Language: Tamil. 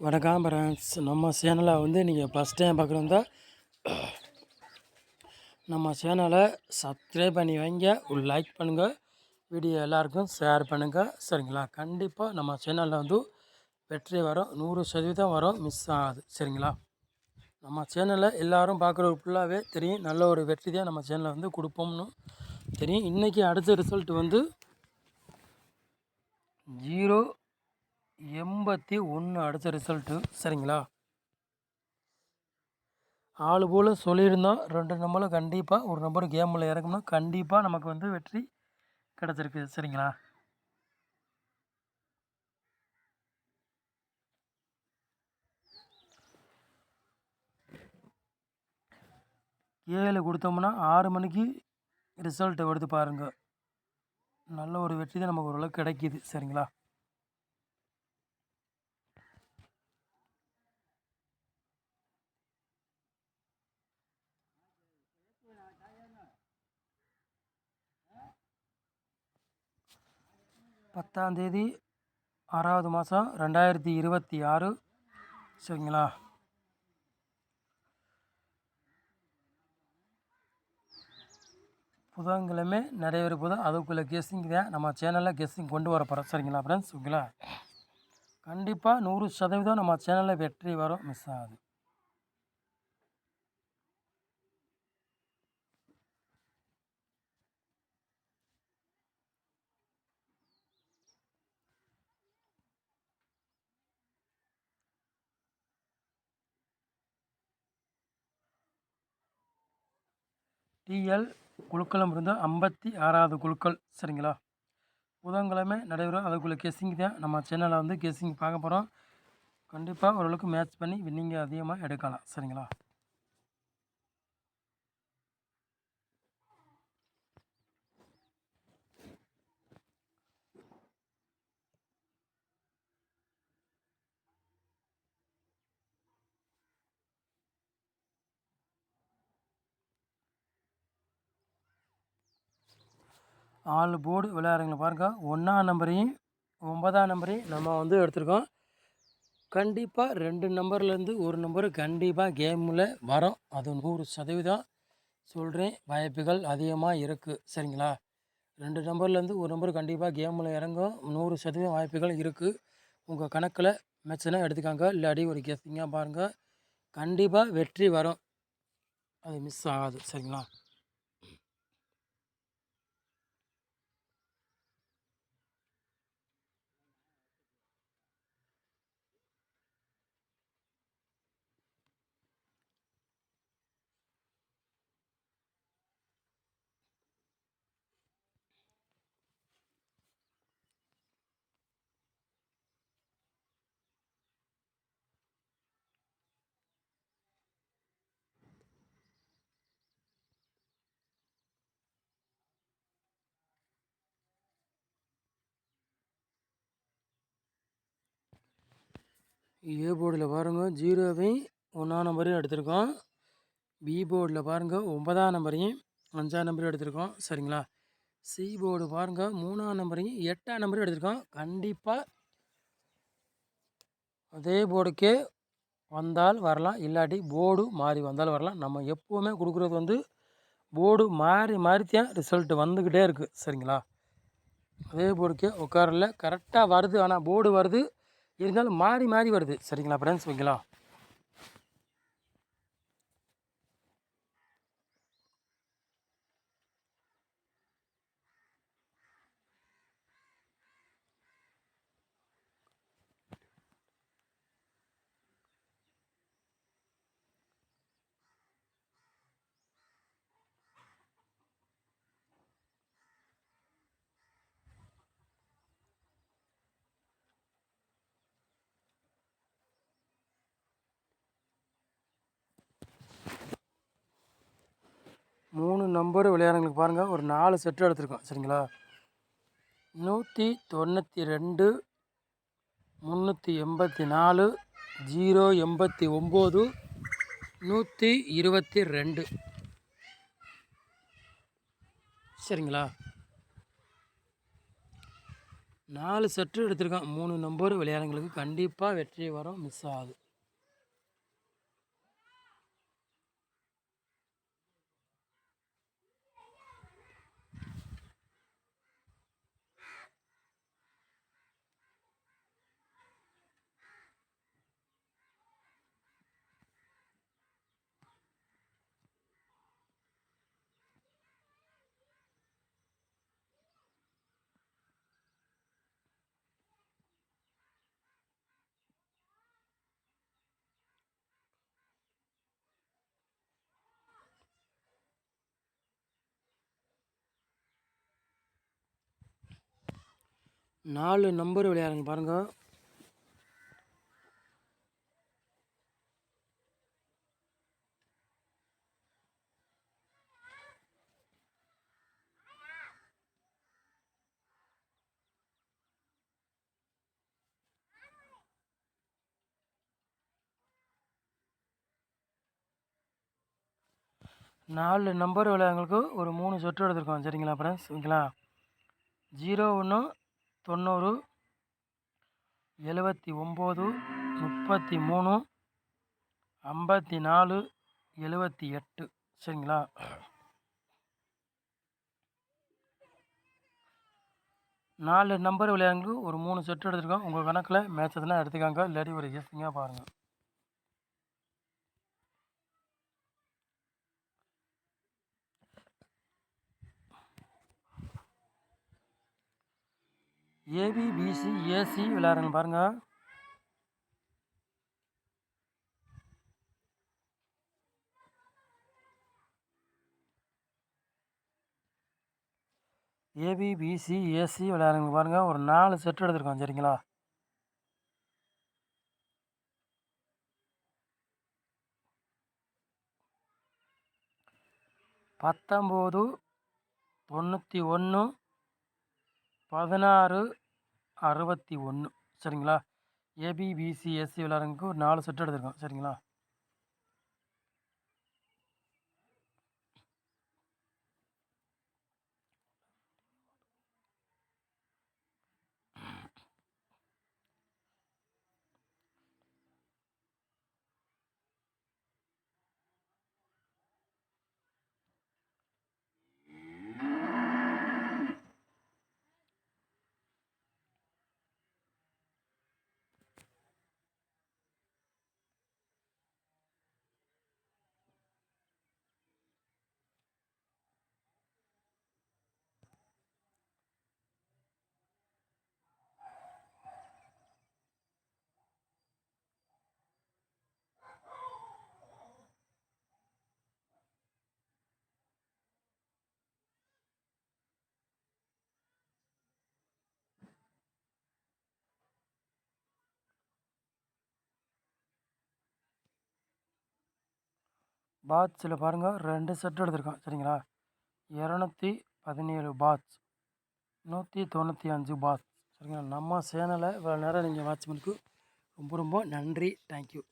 வணக்கம் ஃப்ரெண்ட்ஸ். நம்ம சேனலை நீங்கள் ஃபஸ்ட் டைம் பார்க்குறதா நம்ம சேனலை சப்ஸ்கிரைப் பண்ணி வைங்க, ஒரு லைக் பண்ணுங்கள், வீடியோ எல்லாருக்கும் ஷேர் பண்ணுங்கள். சரிங்களா? கண்டிப்பாக நம்ம சேனலில் வெற்றி வரும், 100% வரும், மிஸ் ஆகாது. சரிங்களா? நம்ம சேனலில் எல்லோரும் பார்க்குறது ஃபுல்லாகவே தெரியும், நல்ல ஒரு வெற்றி தான் நம்ம சேனலில் கொடுப்போம்னு தெரியும். இன்றைக்கி அடுத்த ரிசல்ட் 081 அடுத்த ரிசல்ட்டு. சரிங்களா? ஆள் போல் சொல்லியிருந்தோம், 2 நம்பரும் கண்டிப்பாக ஒரு நம்பர் கேமில் இறக்கணும், கண்டிப்பாக நமக்கு வெற்றி கிடச்சிருக்கு. சரிங்களா? ஏழு கொடுத்தோம்னா 6 மணிக்கு ரிசல்ட் எடுத்து பாருங்கள், நல்ல ஒரு வெற்றி தான் நமக்கு ஓரளவுக்கு கிடைக்கிது. சரிங்களா? பத்தாந்தேதி 6வது மாதம் 2026. சரிங்களா? புதன்கிழமை நிறைய புதன், அதுக்குள்ளே கெஸ்ஸிங் தான் நம்ம சேனலில் கெஸ்ஸிங் கொண்டு வர போகிறோம். சரிங்களா ஃப்ரெண்ட்ஸ்? ஓகேங்களா? கண்டிப்பாக 100% நம்ம சேனலில் வெற்றி வரும், மிஸ் ஆகுது. டிஎல் குழுக்களும் இருந்தால் 56வது குழுக்கள். சரிங்களா? புதன்கிழமை நடைபெறும், அதுக்குள்ளே கெஸ்ஸிங் தான் நம்ம சேனலில் கெஸ்ஸிங் பார்க்க போகிறோம். கண்டிப்பாக ஓரளவுக்கு மேட்ச் பண்ணி வின்னிங் அதிகமாக எடுக்கலாம். சரிங்களா? ஆள் போர்டு விளையாடுறவங்களை பாருங்கள், 1ஆம் நம்பரையும் 9ஆம் நம்பரையும் நம்ம எடுத்திருக்கோம். கண்டிப்பாக 2 நம்பர்லேருந்து ஒரு நம்பர் கண்டிப்பாக கேமில் வரும், அது 100% சொல்கிறேன், வாய்ப்புகள் அதிகமாக இருக்குது. சரிங்களா? 2 நம்பர்லேருந்து ஒரு நம்பர் கண்டிப்பாக கேமில் இறங்கும், 100% வாய்ப்புகள் இருக்குது. உங்கள் கணக்கில் மேட்ச்னா எடுத்துக்காங்க, இல்லாட்டி ஒரு கெஸ்ஸிங்காக பாருங்கள், கண்டிப்பாக வெற்றி வரும், அது மிஸ் ஆகாது. சரிங்களா? ஏ போர்டில் பாருங்கள் 0வையும் 1ஆம் நம்பரையும் எடுத்திருக்கோம். பி போர்டில் பாருங்கள் 9ஆம் நம்பரையும் 5ஆம் நம்பரையும் எடுத்திருக்கோம். சரிங்களா? சி போர்டு பாருங்கள் 3ஆம் நம்பரையும் 8ஆம் நம்பரையும் எடுத்திருக்கோம். கண்டிப்பாக அதே போர்டுக்கே வந்தால் வரலாம், இல்லாட்டி போர்டு மாறி வந்தாலும் வரலாம். நம்ம எப்போவுமே கொடுக்குறது போர்டு மாறி மாறித்தான் ரிசல்ட் வந்துக்கிட்டே இருக்குது. சரிங்களா? அதே போர்டுக்கே உட்காரல, கரெக்டாக வருது, ஆனால் போர்டு வருது, இருந்தாலும் மாறி மாறி வருது. சரிங்களா ஃப்ரெண்ட்ஸ்? ஓகேங்களா? 3 நம்பர் விளையாடுறவங்களுக்கு பாருங்கள், ஒரு 4 செட்டு எடுத்திருக்கோம். சரிங்களா? 192, 384, 089, 122. சரிங்களா? 4 செட்டு எடுத்திருக்கான். 3 நம்பர் விளையாடுங்களுக்கு கண்டிப்பாக வெற்றி வரும், மிஸ் ஆகுது. நாலு நம்பர் விளையாடுங்க பாருங்க. நாலு நம்பர் விளையாடுங்களுக்கு ஒரு 3 செட்டு எடுத்திருக்கோம். சரிங்களா ஃப்ரெண்ட்ஸ்? ஓகேங்களா? 01 90 79 33 54 78. சரிங்களா? 4 நம்பர் விளையாடுங்களுக்கு ஒரு 3 செட்டு எடுத்திருக்கோம். உங்கள் கணக்கில் மேட்ச் எதுனா எடுத்துக்காங்க, இல்லாட்டி ஒரு கெஸ்டிங்காக பாருங்கள். ஏபி, பிசி, ஏசி விளையாடுங்க பாருங்கள். ஏபி, பிசி, ஏசி விளையாடுங்க பாருங்கள். ஒரு 4 செட்டு எடுத்திருக்கோம். சரிங்களா? 19 91 16 61. சரிங்களா? ஏபி, பிசி, ஏசி விளையாடுறதுக்கு ஒரு 4 செட்டு எடுத்திருக்கோம். சரிங்களா? பாட்ஸில் பாருங்கள் 2 செட்டு எடுத்திருக்கோம். சரிங்களா? 217 பாட்ஸ், 195 பாட்ஸ். சரிங்களா? நம்ம சேனலை இவ்வளோ நேரம் நீங்கள் வாட்ச் பண்ணிக்கு ரொம்ப ரொம்ப நன்றி. தேங்க்யூ.